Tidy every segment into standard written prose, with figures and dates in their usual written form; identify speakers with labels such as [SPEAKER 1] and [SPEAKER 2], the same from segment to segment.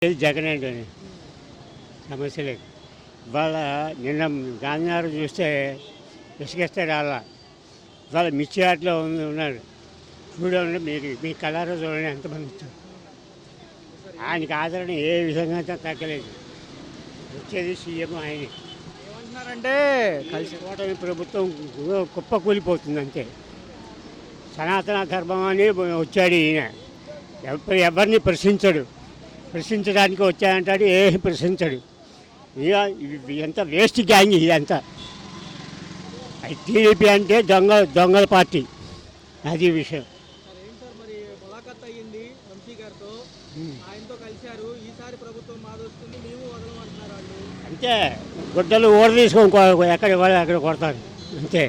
[SPEAKER 1] జగన్ అండి సమస్య లేదు. ఇవాళ నిన్న గాంధీనగర్ చూస్తే ఇసుకేస్తాడు అలా. ఇవాళ మిర్చి ఆటలో ఉన్నాడు. చూడండి మీ కలర్ చూడండి ఎంతమంది వచ్చారు. ఆయనకి ఆదరణ ఏ విధంగా తగ్గలేదు. వచ్చేది సీఎం ఆయనే.
[SPEAKER 2] ఏమంటున్నారంటే
[SPEAKER 1] కలిసి ఓటమి ప్రభుత్వం కుప్ప కూలిపోతుంది అంతే. సనాతన ధర్మం అని వచ్చాడు ఈయన. ఎవరిని ప్రశ్నించడానికి వచ్చాయంటాడు, ఏమి ప్రశ్నించడు. ఇక ఎంత వేస్ట్ గ్యాంగ్ ఇదంతా. టీడీపీ అంటే దొంగల పార్టీ, అది విషయం. అంతే, గుడ్డలు ఓడ తీసుకొని ఎక్కడ ఇవ్వాలి అక్కడ కొడతారు అంతే.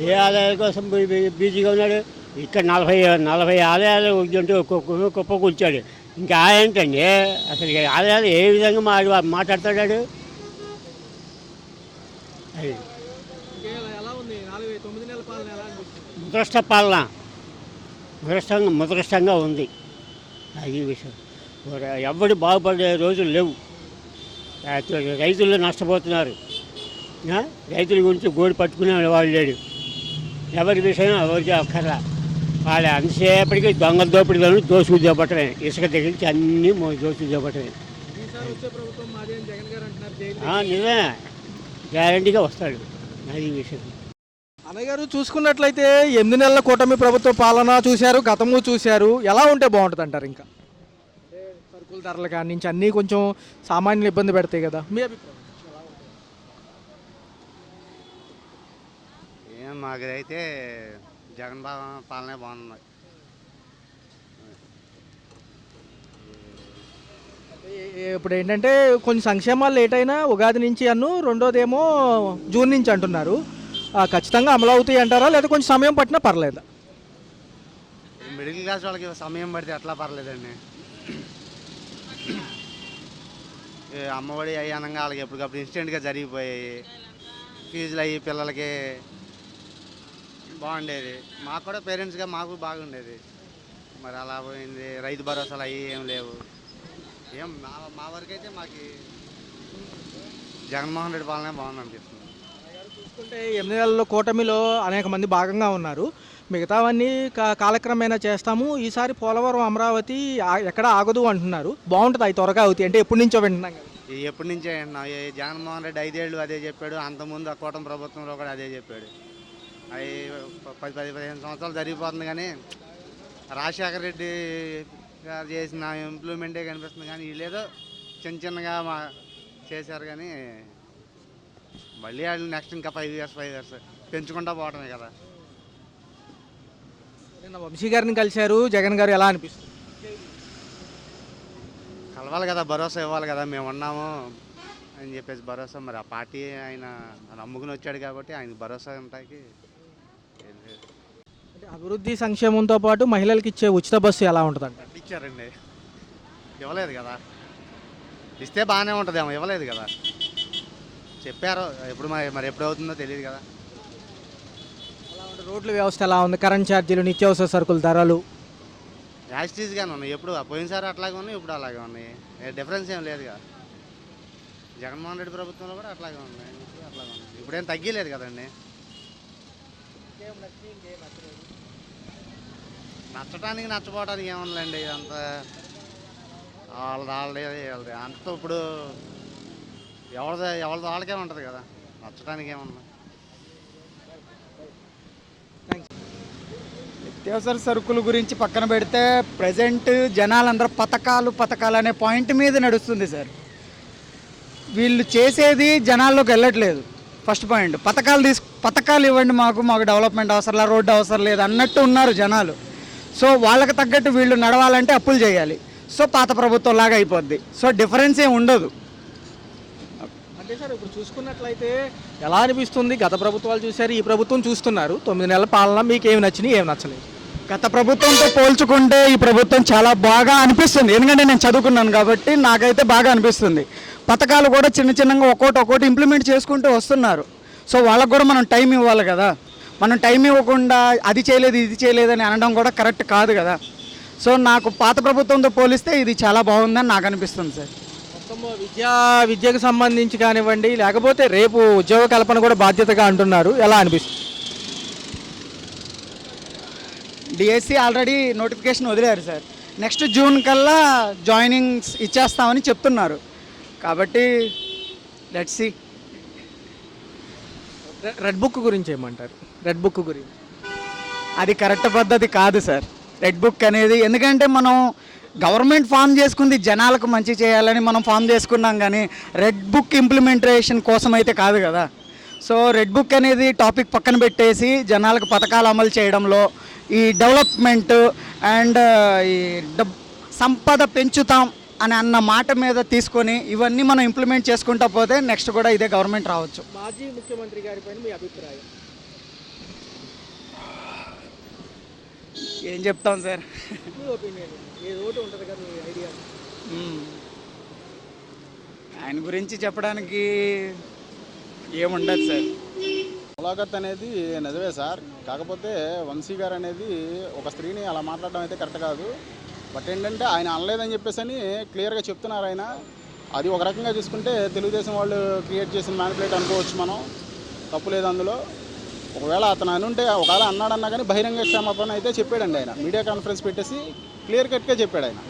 [SPEAKER 1] ఏ ఆదాయాల కోసం బిజీగా ఉన్నాడు. ఇక్కడ 40 ఆదాయాలు ఉంటే కుప్ప కూర్చాడు. ఇంకా ఏంటండి అసలు ఆదాయాలు ఏ విధంగా మాట్లాడతాడు. అది ముదృష్టంగా ఉంది. అది విషయం. ఎవరు బాగుపడే రోజులు లేవు. రైతులు నష్టపోతున్నారు. రైతుల గురించి గోడు పట్టుకునే వాళ్ళు లేడు. ఎవరి విషయం ఎవరికి అక్కర్లా. వాళ్ళు అంతసేపటికి దొంగల దోపిడీలను దోసుకు చేపట్టమే. ఇసుక తగిలించి అన్నీ దోసుకు చేపట్టమే. నిజమే, గ్యారంటీగా వస్తాడు. అది విషయం.
[SPEAKER 2] అన్నయ్య గారు చూసుకున్నట్లయితే 8 నెలల కూటమి ప్రభుత్వ పాలన చూశారు, గతము చూశారు. ఎలా ఉంటే బాగుంటుంది అంటారు? ఇంకా సరుకుల ధరలు కాడి నుంచి అన్నీ కొంచెం సామాన్యులు ఇబ్బంది పెడతాయి కదా, మీ అభిప్రాయం?
[SPEAKER 3] మాకైతే జగన్ పాలనే బాగుంది.
[SPEAKER 2] ఇప్పుడు ఏంటంటే కొన్ని సంక్షేమాలు లేట్ అయినా ఉగాది నుంచి రెండోదేమో జూన్ నుంచి అంటున్నారు. ఖచ్చితంగా అమలు అవుతాయి అంటారా, లేదా కొంచెం సమయం పట్టినా పర్లేదా?
[SPEAKER 3] మిడిల్ క్లాస్ వాళ్ళకి సమయం పడితే ఎట్లా పర్లేదండి. అమ్మఒడి అయ్యి అనగా వాళ్ళకి ఎప్పటికప్పుడు ఇన్స్టెంట్గా జరిగిపోయాయి. ఫీజులు అయ్యి పిల్లలకి బాగుండేది. మాకు కూడా పేరెంట్స్గా మాకు బాగుండేది. మరి అలా పోయింది. రైతు భరోసాలు అయ్యి ఏం లేవు. మా వరకు అయితే మాకు జగన్మోహన్ రెడ్డి పాలనే బాగుంది అనిపిస్తుంది.
[SPEAKER 2] చూసుకుంటే 8 నెలల కూటమిలో అనేక మంది భాగంగా ఉన్నారు. మిగతావన్నీ కాలక్రమేణా చేస్తాము. ఈసారి పోలవరం అమరావతి ఎక్కడ ఆగదు అంటున్నారు. బాగుంటుంది అవి త్వరగా అవుతాయి అంటే ఎప్పటి నుంచో వింటున్నాం కదా.
[SPEAKER 3] ఎప్పటి నుంచే వింటున్నాం. జగన్మోహన్ రెడ్డి 5 ఏళ్ళు అదే చెప్పాడు. అంతకుముందు ఆ కూటమి ప్రభుత్వంలో కూడా అదే చెప్పాడు. అవి 10-15 సంవత్సరాలు జరిగిపోతుంది. కానీ రాజశేఖర రెడ్డి గారు చేసిన ఇంప్రూవ్మెంటే కనిపిస్తుంది. కానీ వీళ్ళేదో చిన్నగా చేశారు. కానీ మళ్ళీ వాళ్ళు నెక్స్ట్ ఇంకా 5 ఇయర్స్ పెంచుకుంటా పోవటమే కదా.
[SPEAKER 2] వంశీ గారిని కలిశారు, జగన్ గారు ఎలా అనిపిస్తుంది?
[SPEAKER 3] కలవాలి కదా, భరోసా ఇవ్వాలి కదా. మేము ఉన్నాము అని చెప్పేసి భరోసా. మరి ఆ పార్టీ ఆయన నమ్ముకుని వచ్చాడు కాబట్టి ఆయన భరోసా ఉంటాయి.
[SPEAKER 2] అంటే అభివృద్ధి సంక్షేమంతో పాటు మహిళలకు ఇచ్చే ఉచిత బస్సు ఎలా ఉంటుందంట?
[SPEAKER 3] ఇచ్చారండి, ఇవ్వలేదు కదా. ఇస్తే బాగానే ఉంటుందేమో, ఇవ్వలేదు కదా. చెప్పారు, ఎప్పుడు మరి ఎప్పుడు అవుతుందో తెలియదు కదా.
[SPEAKER 2] రోడ్ల వ్యవస్థ ఎలా ఉంది? కరెంట్ ఛార్జీలు, నిత్యావసర సరుకుల ధరలు
[SPEAKER 3] యాజిటీస్గానే ఉన్నాయి. ఎప్పుడు పోయినసారి అట్లాగే ఉన్నాయి, ఇప్పుడు అలాగే ఉన్నాయి. డిఫరెన్స్ ఏం లేదుగా. జగన్మోహన్ రెడ్డి ప్రభుత్వంలో కూడా అట్లాగే ఉన్నాయి, అట్లాగే ఉన్నాయి. ఇప్పుడేం తగ్గలేదు కదండి. నచ్చటానికి నచ్చపోవడానికి ఏముందండి. అంత వాళ్ళది అంత ఇప్పుడు ఎవరిది వాళ్ళకే ఉంటుంది కదా. నచ్చడానికి ఏమన్నా.
[SPEAKER 4] నిత్యావసర సరుకుల గురించి పక్కన పెడితే ప్రజెంట్ జనాలందరూ పథకాలు అనే పాయింట్ మీద నడుస్తుంది సార్. వీళ్ళు చేసేది జనాల్లోకి వెళ్ళట్లేదు. ఫస్ట్ పాయింట్, పథకాలు ఇవ్వండి, మాకు డెవలప్మెంట్ అవసరం లేదు, రోడ్డు అవసరం లేదు అన్నట్టు ఉన్నారు జనాలు. సో వాళ్ళకి తగ్గట్టు వీళ్ళు నడవాలంటే అప్పులు చేయాలి. సో పాత ప్రభుత్వం లాగా అయిపోద్ది. సో డిఫరెన్స్ ఏం ఉండదు.
[SPEAKER 2] అంటే సార్ ఇప్పుడు చూసుకున్నట్లయితే ఎలా అనిపిస్తుంది? గత ప్రభుత్వాలు చూశారు, ఈ ప్రభుత్వం చూస్తున్నారు. 9 నెలల పాలన మీకు ఏమి నచ్చినాయి, ఏమి నచ్చలేదు?
[SPEAKER 4] గత ప్రభుత్వంతో పోల్చుకుంటే ఈ ప్రభుత్వం చాలా బాగా అనిపిస్తుంది. ఎందుకంటే నేను చదువుకున్నాను కాబట్టి నాకైతే బాగా అనిపిస్తుంది. పథకాలు కూడా చిన్నగా ఒక్కోటి ఇంప్లిమెంట్ చేసుకుంటూ వస్తున్నారు. సో వాళ్ళకు కూడా మనం టైం ఇవ్వాలి కదా. మనం టైం ఇవ్వకుండా అది చేయలేదు ఇది చేయలేదు అని అనడం కూడా కరెక్ట్ కాదు కదా. సో నాకు పాత ప్రభుత్వంతో పోలిస్తే ఇది చాలా బాగుందని నాకు అనిపిస్తుంది సార్.
[SPEAKER 2] మొత్తం విద్యకు సంబంధించి కానివ్వండి, లేకపోతే రేపు ఉద్యోగ కల్పన కూడా బాధ్యతగా అంటున్నారు, ఎలా అనిపిస్తుంది?
[SPEAKER 4] డిఎస్సి ఆల్రెడీ నోటిఫికేషన్ వదిలేరు సార్. నెక్స్ట్ జూన్ కల్లా జాయినింగ్స్ ఇచ్చేస్తామని చెప్తున్నారు. కాబట్టి లెట్స్ సీ.
[SPEAKER 2] రెడ్ బుక్ గురించి ఏమంటారు? రెడ్ బుక్ గురించి
[SPEAKER 4] అది కరెక్ట్ పద్ధతి కాదు సార్ రెడ్ బుక్ అనేది. ఎందుకంటే మనం గవర్నమెంట్ ఫామ్ చేసుకుంది జనాలకు మంచి చేయాలని మనం ఫామ్ చేసుకున్నాం, కానీ రెడ్ బుక్ ఇంప్లిమెంటేషన్ కోసం అయితే కాదు కదా. సో రెడ్ బుక్ అనేది టాపిక్ పక్కన పెట్టేసి జనాలకు పథకాలు అమలు చేయడంలో ఈ డెవలప్మెంట్ అండ్ ఈ సంపద పెంచుతాం అని అన్న మాట మీద తీసుకొని ఇవన్నీ మనం ఇంప్లిమెంట్ చేసుకుంటా పోతే నెక్స్ట్ కూడా ఇదే గవర్నమెంట్ రావచ్చు.
[SPEAKER 2] మాజీ ముఖ్యమంత్రి గారి పైన మీ అభిప్రాయం?
[SPEAKER 4] ఏం చెప్తాం సార్,
[SPEAKER 2] మీ ఒపీనియన్ ఏదో ఒకటి ఉంటుంది కదా, మీ ఐడియా.
[SPEAKER 4] ఆయన గురించి చెప్పడానికి ఏముండదు సార్.
[SPEAKER 5] ములాఖత్ అనేది నిజమే సార్. కాకపోతే వంశీ గారు అనేది ఒక స్త్రీని అలా మాట్లాడడం అయితే కరెక్ట్ కాదు. బట్ ఏంటంటే ఆయన అనలేదని చెప్పేసి అని క్లియర్గా చెప్తున్నారు ఆయన. అది ఒక రకంగా చూసుకుంటే తెలుగుదేశం వాళ్ళు క్రియేట్ చేసిన మ్యానిపులేట్ అనుకోవచ్చు మనం, తప్పు లేదు అందులో. ఒకవేళ అతను అనుంటే ఒకవేళ అన్నాడన్నా కానీ బహిరంగ క్షమాపణ అయితే చెప్పాడండి ఆయన. మీడియా కాన్ఫరెన్స్ పెట్టేసి క్లియర్ కట్గా చెప్పాడు ఆయన.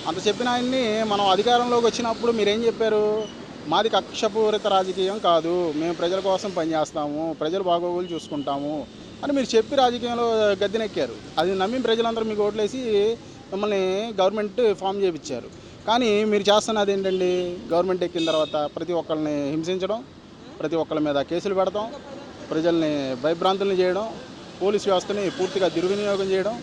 [SPEAKER 5] అంత చెప్పిన ఆయన్ని మనం అధికారంలోకి వచ్చినప్పుడు మీరేం చెప్పారు? మాది కక్షపూరిత రాజకీయం కాదు, మేము ప్రజల కోసం పనిచేస్తాము, ప్రజల బాగోగులు చూసుకుంటాము అని మీరు చెప్పి రాజకీయంలో గద్దెనెక్కారు. అది నమ్మి ప్రజలందరూ మీకు ఓట్లేసి మిమ్మల్ని గవర్నమెంట్ ఫామ్ చేయించారు. కానీ మీరు చేస్తున్నది ఏంటండి? గవర్నమెంట్ ఎక్కిన తర్వాత ప్రతి ఒక్కరిని హింసించడం, ప్రతి ఒక్కరి మీద కేసులు పెడతాం, ప్రజల్ని భయభ్రాంతుల్ని చేయడం, పోలీస్ వ్యవస్థని పూర్తిగా దుర్వినియోగం చేయడం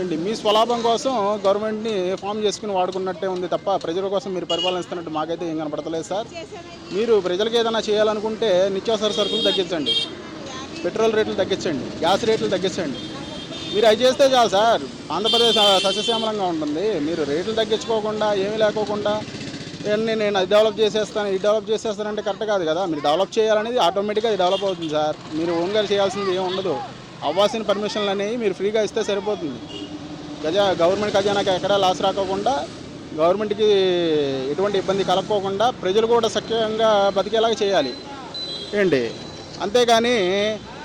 [SPEAKER 5] ఏంటి? మీ స్వలాభం కోసం గవర్నమెంట్ని ఫామ్ చేసుకుని వాడుకున్నట్టే ఉంది తప్ప ప్రజల కోసం మీరు పరిపాలనిస్తున్నట్టు మాకైతే ఏం కనపడతలేదు సార్. మీరు ప్రజలకు ఏదైనా చేయాలనుకుంటే నిత్యావసర సరుకులు తగ్గించండి, పెట్రోల్ రేట్లు తగ్గించండి, గ్యాస్ రేట్లు తగ్గించండి. మీరు అవి చేస్తే చాలు సార్, ఆంధ్రప్రదేశ్ సస్యశ్యామలంగా ఉంటుంది. మీరు రేట్లు తగ్గించుకోకుండా ఏమీ లేకోకుండా ఇవన్నీ నేను అది డెవలప్ చేసేస్తాను ఇది డెవలప్ చేసేస్తానంటే కరెక్ట్ కాదు కదా. మీరు డెవలప్ చేయాలనేది ఆటోమేటిక్గా అది డెవలప్ అవుతుంది సార్. మీరు ఓన్గా చేయాల్సింది ఏమి ఉండదు. అవ్వాల్సిన పర్మిషన్లు అనేవి మీరు ఫ్రీగా ఇస్తే సరిపోతుంది. గవర్నమెంట్ ఖజానాకి ఎక్కడా లాస్ రాకోకుండా, గవర్నమెంట్కి ఎటువంటి ఇబ్బంది కలగకోకుండా ప్రజలు కూడా సఖ్యంగా బతికేలాగా చేయాలి ఏంటి. అంతేగాని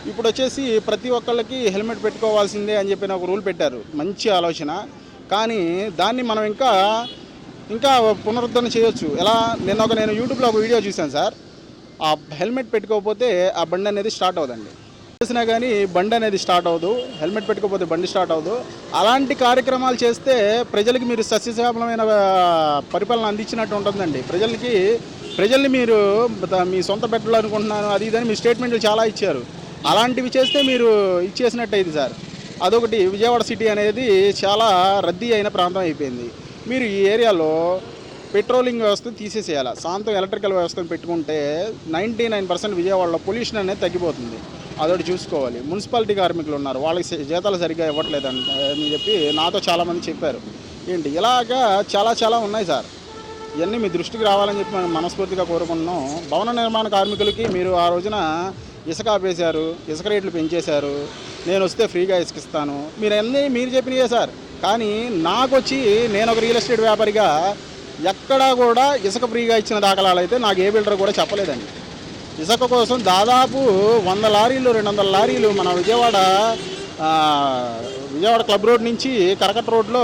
[SPEAKER 5] ఇప్పుడు వచ్చేసి ప్రతి ఒక్కళ్ళకి హెల్మెట్ పెట్టుకోవాల్సిందే అని చెప్పిన ఒక రూల్ పెట్టారు, మంచి ఆలోచన. కానీ దాన్ని మనం ఇంకా పునరుద్ధరణ చేయొచ్చు. ఎలా? నేను యూట్యూబ్లో ఒక వీడియో చూశాను సార్. ఆ హెల్మెట్ పెట్టుకోకపోతే ఆ బండి అనేది స్టార్ట్ అవుదండి. చేసినా కానీ బండి అనేది స్టార్ట్ అవ్వదు, హెల్మెట్ పెట్టుకోకపోతే బండి స్టార్ట్ అవ్వదు. అలాంటి కార్యక్రమాలు చేస్తే ప్రజలకి మీరు సస్యశ్యామలమైన పరిపాలన అందించినట్టు ఉంటుందండి. ప్రజల్ని మీరు మీ సొంత పెట్టాలి అనుకుంటున్నాను అది ఇదని మీ స్టేట్మెంట్లు చాలా ఇచ్చారు. అలాంటివి చేస్తే మీరు ఇచ్చేసినట్టు అయింది సార్. అదొకటి. విజయవాడ సిటీ అనేది చాలా రద్దీ అయిన ప్రాంతం అయిపోయింది. మీరు ఈ ఏరియాలో పెట్రోలింగ్ వ్యవస్థను తీసేసేయాలి, సాంతం ఎలక్ట్రికల్ వ్యవస్థను పెట్టుకుంటే 99% విజయవాడలో పొల్యూషన్ అనేది తగ్గిపోతుంది. అదొకటి చూసుకోవాలి. మున్సిపాలిటీ కార్మికులు ఉన్నారు, వాళ్ళకి జీతాలు సరిగ్గా ఇవ్వట్లేదని చెప్పి నాతో చాలామంది చెప్పారు. ఏంటి ఇలాగా చాలా ఉన్నాయి సార్. ఇవన్నీ మీ దృష్టికి రావాలని చెప్పి మనం మనస్ఫూర్తిగా కోరుకుంటున్నాం. భవన నిర్మాణ కార్మికులకి మీరు ఆ రోజున ఇసుక ఆపేశారు, ఇసుక రేట్లు పెంచేశారు. నేను వస్తే ఫ్రీగా ఇసుకిస్తాను, మీరు చెప్పినయే సార్. కానీ నేను ఒక రియల్ ఎస్టేట్ వ్యాపారిగా ఎక్కడా కూడా ఇసుక ఫ్రీగా ఇచ్చిన దాఖలాలు అయితే నాకు ఏ బిల్డర్ కూడా చెప్పలేదండి. ఇసుక కోసం దాదాపు 100 లారీలు 200 లారీలు మన విజయవాడ క్లబ్ రోడ్ నుంచి కరకట్ట రోడ్లో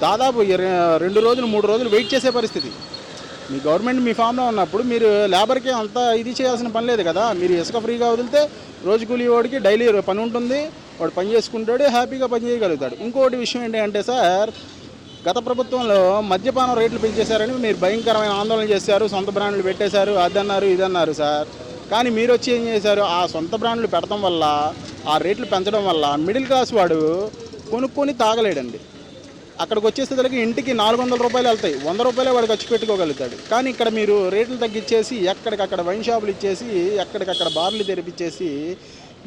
[SPEAKER 5] దాదాపు 2 రోజులు 3 రోజులు వెయిట్ చేసే పరిస్థితి. మీ గవర్నమెంట్ మీ ఫామ్లో ఉన్నప్పుడు మీరు లేబర్కి అంత ఇది చేయాల్సిన పని లేదు కదా. మీరు ఇసుక ఫ్రీగా వదిలితే రోజు కూలీ వాడికి డైలీ పని ఉంటుంది, వాడు పని చేసుకుంటాడు, హ్యాపీగా పని చేయగలుగుతాడు. ఇంకోటి విషయం ఏంటంటే సార్, గత ప్రభుత్వంలో మద్యపానం రేట్లు పెంచేశారని మీరు భయంకరమైన ఆందోళన చేశారు, సొంత బ్రాండ్లు పెట్టేశారు, అదన్నారు ఇదన్నారు సార్. కానీ మీరు వచ్చి ఏం చేశారు? ఆ సొంత బ్రాండ్లు పెడతాం వల్ల, ఆ రేట్లు పెంచడం వల్ల మిడిల్ క్లాస్ వాడు కొనుక్కొని తాగలేడండి. అక్కడికి వచ్చేసేసరికి ఇంటికి 400 రూపాయలు వెళ్తాయి, 100 రూపాయలే వాడు ఖర్చు పెట్టుకోగలుగుతాడు. కానీ ఇక్కడ మీరు రేట్లు తగ్గించేసి ఎక్కడికక్కడ వైన్ షాపులు ఇచ్చేసి ఎక్కడికక్కడ బార్లు తెరిపించేసి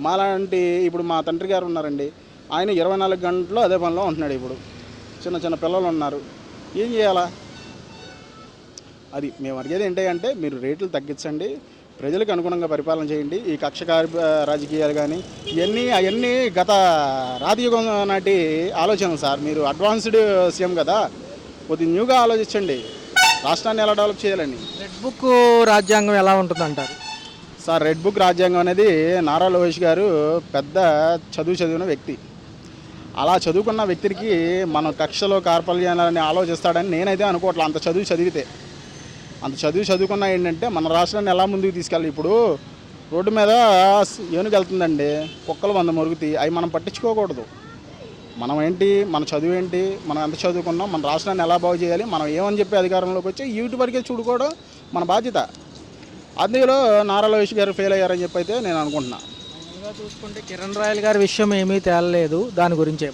[SPEAKER 5] మాలాంటి ఇప్పుడు మా తండ్రి గారు ఉన్నారండి, ఆయన 24 గంటలు అదే పనిలో ఉంటున్నాడు. ఇప్పుడు చిన్న పిల్లలు ఉన్నారు, ఏం చేయాలా? అది మేము అడిగేది ఏంటంటే మీరు రేట్లు తగ్గించండి, ప్రజలకు అనుగుణంగా పరిపాలన చేయండి. ఈ రాజకీయాలు కానీ అవన్నీ గత రాజయుగం నాటి ఆలోచనలు సార్. మీరు అడ్వాన్స్డ్ సీఎం కదా, కొద్దిగా న్యూగా ఆలోచించండి రాష్ట్రాన్ని ఎలా డెవలప్ చేయాలని.
[SPEAKER 2] రెడ్ బుక్ రాజ్యాంగం ఎలా ఉంటుందంటారు?
[SPEAKER 5] సార్, రెడ్ బుక్ రాజ్యాంగం అనేది నారా లోకేష్ గారు పెద్ద చదివిన వ్యక్తి. అలా చదువుకున్న వ్యక్తికి మనం కక్షలో కార్పల్యాలని ఆలోచిస్తాడని నేనైతే అనుకోవట్లేదు. అంత చదువుకున్నా ఏంటంటే మన రాష్ట్రాన్ని ఎలా ముందుకు తీసుకెళ్ళాలి. ఇప్పుడు రోడ్డు మీద ఏనుగు వెళ్తుందండి, కుక్కలు 100 మొరుగుతాయి, అవి మనం పట్టించుకోకూడదు. మనం ఏంటి, మన చదువు ఏంటి, మనం ఎంత చదువుకున్నాం, మన రాష్ట్రాన్ని ఎలా బాగు చేయాలి, మనం ఏమని చెప్పి అధికారంలోకి వచ్చి వీటి వరకే చూడుకోవడం మన బాధ్యత. అందులో నారా లోకేష్ గారు ఫెయిల్ అయ్యారని చెప్పి అయితే నేను అనుకుంటున్నాను.
[SPEAKER 2] చూసుకుంటే కిరణ్ రాయల్ గారి విషయం ఏమీ తేలలేదు, దాని గురించి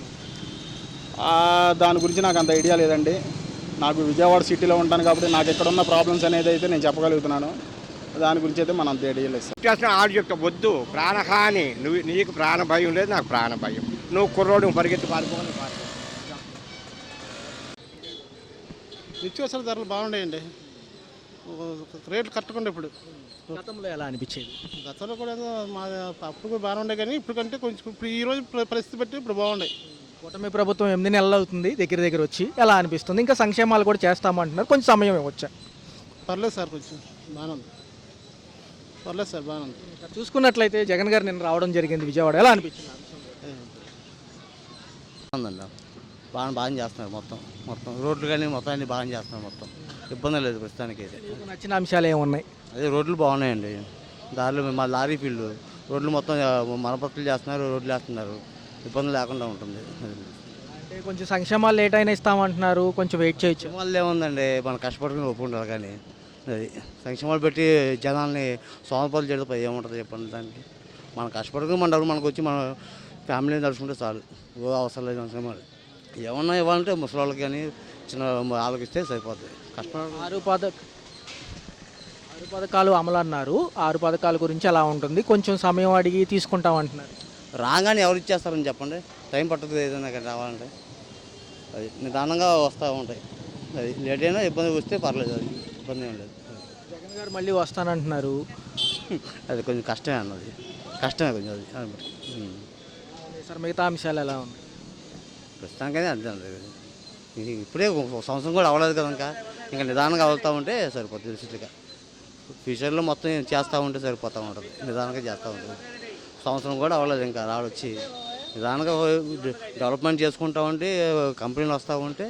[SPEAKER 5] దాని గురించి నాకు అంత ఐడియా లేదండి. నాకు విజయవాడ సిటీలో ఉంటాను కాబట్టి నాకు ఎక్కడున్న ప్రాబ్లమ్స్ అనేది అయితే నేను చెప్పగలుగుతున్నాను. దాని గురించి అయితే మనం అంత ఐడియా లేదు సార్.
[SPEAKER 6] ఆడు యొక్క వద్దు ప్రాణహాని, నీకు ప్రాణ భయం లేదు, నాకు ప్రాణ భయం. నువ్వు కుర్రోడు పరిగెత్తి పారిపోవాలి.
[SPEAKER 7] నిత్యావసర ధరలు బాగుంటాయండి, రేట్లు కట్టుకుంటే. ఇప్పుడు
[SPEAKER 2] గతంలో ఎలా అనిపించేది?
[SPEAKER 7] గతంలో కూడా మా అప్పుడు కూడా బాగానే ఉండే, కానీ ఇప్పుడు కంటే కొంచెం ఇప్పుడు ఈరోజు పరిస్థితి బట్టి ఇప్పుడు బాగున్నాయి.
[SPEAKER 2] కూటమి ప్రభుత్వం 8 నెలలు అవుతుంది దగ్గర వచ్చి, ఎలా అనిపిస్తుంది? ఇంకా సంక్షేమాలు కూడా చేస్తామంటున్నారు, కొంచెం సమయం ఇవ్వచ్చా?
[SPEAKER 7] పర్లేదు సార్, కొంచెం బాగానే ఉంది. పర్లేదు సార్, బాగానే ఉంది.
[SPEAKER 2] చూసుకున్నట్లయితే జగన్ గారు నిన్న రావడం జరిగింది విజయవాడ, ఎలా అనిపించింది?
[SPEAKER 3] బాగా చేస్తున్నారు. మొత్తం రోడ్లు కానీ మొత్తం అన్ని బాగా చేస్తున్నారు. మొత్తం ఇబ్బంది లేదు ప్రస్తుతానికి అయితే.
[SPEAKER 2] నచ్చిన అంశాలు ఏమున్నాయి?
[SPEAKER 3] అదే రోడ్లు బాగున్నాయండి. దారిలో మా లారీ ఫీల్డ్ రోడ్లు మొత్తం మరమ్మతులు చేస్తున్నారు, రోడ్లు వేస్తున్నారు, ఇబ్బంది లేకుండా ఉంటుంది.
[SPEAKER 2] అంటే కొంచెం సంక్షేమాలు లేట్ అయినా ఇస్తామంటున్నారు, కొంచెం వెయిట్ చేయొచ్చు.
[SPEAKER 3] వాళ్ళు ఏముందండి, మనం కష్టపడుకుని ఒప్పుకుంటారు. కానీ అది సంక్షేమాలు పెట్టి జనాల్ని సోమపాలు చేయడం ఏముంటుంది చెప్పండి. దానికి మనం కష్టపడుకుని మన డబ్బులు మనకు వచ్చి మన ఫ్యామిలీని నడుచుకుంటే చాలు. అవసరం లేదు సంక్షేమాలు. ఏమన్నా ఇవ్వాలంటే ముసలి వాళ్ళకి కానీ చిన్న ఆలోచిస్తే సరిపోతుంది. కష్టపడ
[SPEAKER 2] 6 పథకాలు అమలు అన్నారు, 6 పథకాల గురించి ఎలా ఉంటుంది? కొంచెం సమయం అడిగి తీసుకుంటామంటున్నారు.
[SPEAKER 3] రాగానే ఎవరు ఇచ్చేస్తారని చెప్పండి, టైం పట్టదు ఏదైనా కానీ రావాలంటే. అది నిదానంగా వస్తూ ఉంటాయి. అది లేట్ అయినా ఇబ్బంది వస్తే పర్లేదు, అది ఇబ్బంది ఏం లేదు.
[SPEAKER 2] జగన్ గారు మళ్ళీ వస్తానంటున్నారు,
[SPEAKER 3] అది కొంచెం కష్టమే అన్నది, కష్టమే కొంచెం అది.
[SPEAKER 2] సార్ మిగతా అంశాలు ఎలా ఉన్నాయి?
[SPEAKER 3] ప్రస్తుతానికైతే అంతే అండి. ఇప్పుడే 1 సంవత్సరం కూడా అవ్వలేదు కదా, ఇంకా నిదానంగా వెళ్తూ ఉంటే సరిపోతుంది. రిసిట్గా ఫ్యూచర్లో మొత్తం చేస్తూ ఉంటే సరిపోతూ ఉంటుంది, నిదానంగా చేస్తూ ఉంటుంది. 1 సంవత్సరం కూడా అవ్వలేదు ఇంకా రావచ్చి. నిదానంగా డెవలప్మెంట్ చేసుకుంటూ ఉంటే కంపెనీలు వస్తూ ఉంటే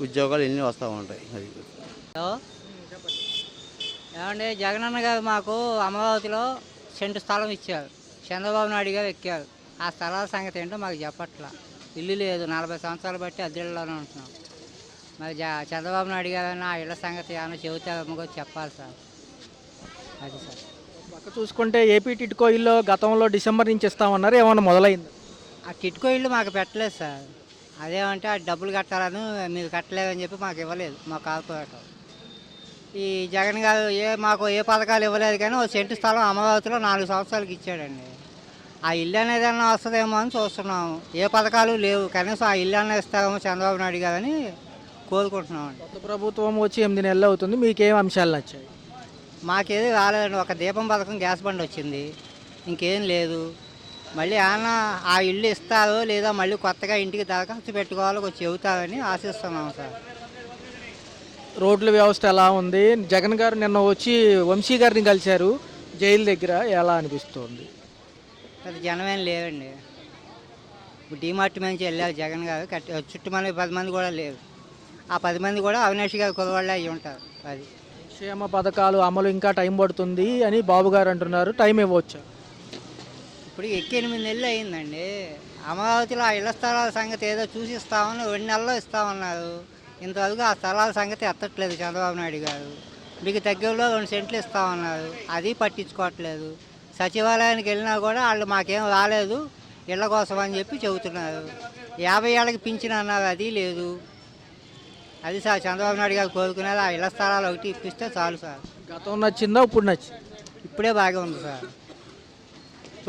[SPEAKER 3] ఉద్యోగాలు ఎన్ని వస్తూ ఉంటాయి. అది
[SPEAKER 8] ఏమంటే జగనన్న గారు మాకు అమరావతిలో సెంటు స్థలం ఇచ్చారు, చంద్రబాబు నాయుడు గారు ఎక్కారు. ఆ స్థలాల సంగతి ఏంటో మాకు చెప్పట్లా. ఇల్లు లేదు, 40 సంవత్సరాలు బట్టి అద్దెళ్ళలోనే ఉంటున్నాం. మరి చంద్రబాబు నాయుడు గారు ఆ ఇళ్ళ సంగతి ఏమైనా చెబుతారేమో కూడా చెప్పాలి సార్. అది సార్.
[SPEAKER 2] పక్క చూసుకుంటే ఏపీ టిట్కో ఇల్లు గతంలో డిసెంబర్ నుంచి ఇస్తామన్నారు, ఏమన్నా మొదలైంది?
[SPEAKER 8] ఆ టిట్కో ఇల్లు మాకు పెట్టలేదు సార్. అదేమంటే ఆ డబ్బులు కట్టాలని మీరు కట్టలేదని చెప్పి మాకు ఇవ్వలేదు మా కార్పొరేటర్. ఈ జగన్ గారు మాకు ఏ పథకాలు ఇవ్వలేదు, కానీ 1 సెంటు స్థలం అమరావతిలో 4 సంవత్సరాలకి ఇచ్చాడండి. ఆ ఇల్లు అనేది ఏమన్నా వస్తుందేమో అని చూస్తున్నాము. ఏ పథకాలు లేవు, కనీసం ఆ ఇల్లు అన్న ఇస్తారేమో చంద్రబాబు నాయుడు గారని కోరుకుంటున్నామండి.
[SPEAKER 2] కొత్త ప్రభుత్వం వచ్చి 8 నెలలు అవుతుంది, మీకేం అంశాలు నచ్చాయి?
[SPEAKER 8] మాకేది రాలేదండి. ఒక దీపం పథకం, గ్యాస్ బండ్ వచ్చింది, ఇంకేం లేదు. మళ్ళీ ఏమన్నా ఆ ఇల్లు ఇస్తారో లేదా మళ్ళీ కొత్తగా ఇంటికి దరఖాస్తు పెట్టుకోవాలో వచ్చి చెబుతారని ఆశిస్తున్నాము సార్.
[SPEAKER 2] రోడ్ల వ్యవస్థ ఎలా ఉంది? జగన్ గారు నిన్న వచ్చి వంశీ గారిని కలిశారు జైలు దగ్గర, ఎలా అనిపిస్తుంది?
[SPEAKER 8] అది జనమేం లేవండి. ఇప్పుడు డిమార్ట్ నుంచి వెళ్ళారు జగన్ గారు, చుట్టుమని 10 మంది కూడా లేరు. ఆ 10 మంది కూడా అవినాష్ గారు కులవాళ్ళే అయ్యి ఉంటారు. అది
[SPEAKER 2] క్షేమ పథకాలు అమలు ఇంకా టైం పడుతుంది అని బాబు గారు అంటున్నారు, టైం ఇవ్వచ్చా?
[SPEAKER 8] ఇప్పుడు 8 నెలలు అయిందండి. అమరావతిలో ఆ ఇళ్ల స్థలాల సంగతి ఏదో చూసి ఇస్తామని 2 నెలల్లో ఇస్తామన్నారు. ఇంతవరకు ఆ స్థలాల సంగతి ఎత్తట్లేదు చంద్రబాబు నాయుడు గారు. మీకు దగ్గరలో 2 సెంట్లు ఇస్తామన్నారు, అది పట్టించుకోవట్లేదు. సచివాలయానికి వెళ్ళినా కూడా వాళ్ళు మాకేం రాలేదు, ఇళ్ల కోసం అని చెప్పి చెబుతున్నారు. 50 ఏళ్ళకి పింఛన్ అన్నారు, అది లేదు. అది సార్ చంద్రబాబు నాయుడు గారు కోరుకునేది ఆ ఇళ్ల స్థలాలు ఒకటి ఇప్పిస్తే చాలు సార్.
[SPEAKER 2] గతం నచ్చిందా ఇప్పుడు నచ్చింది?
[SPEAKER 8] ఇప్పుడే బాగా ఉంది సార్.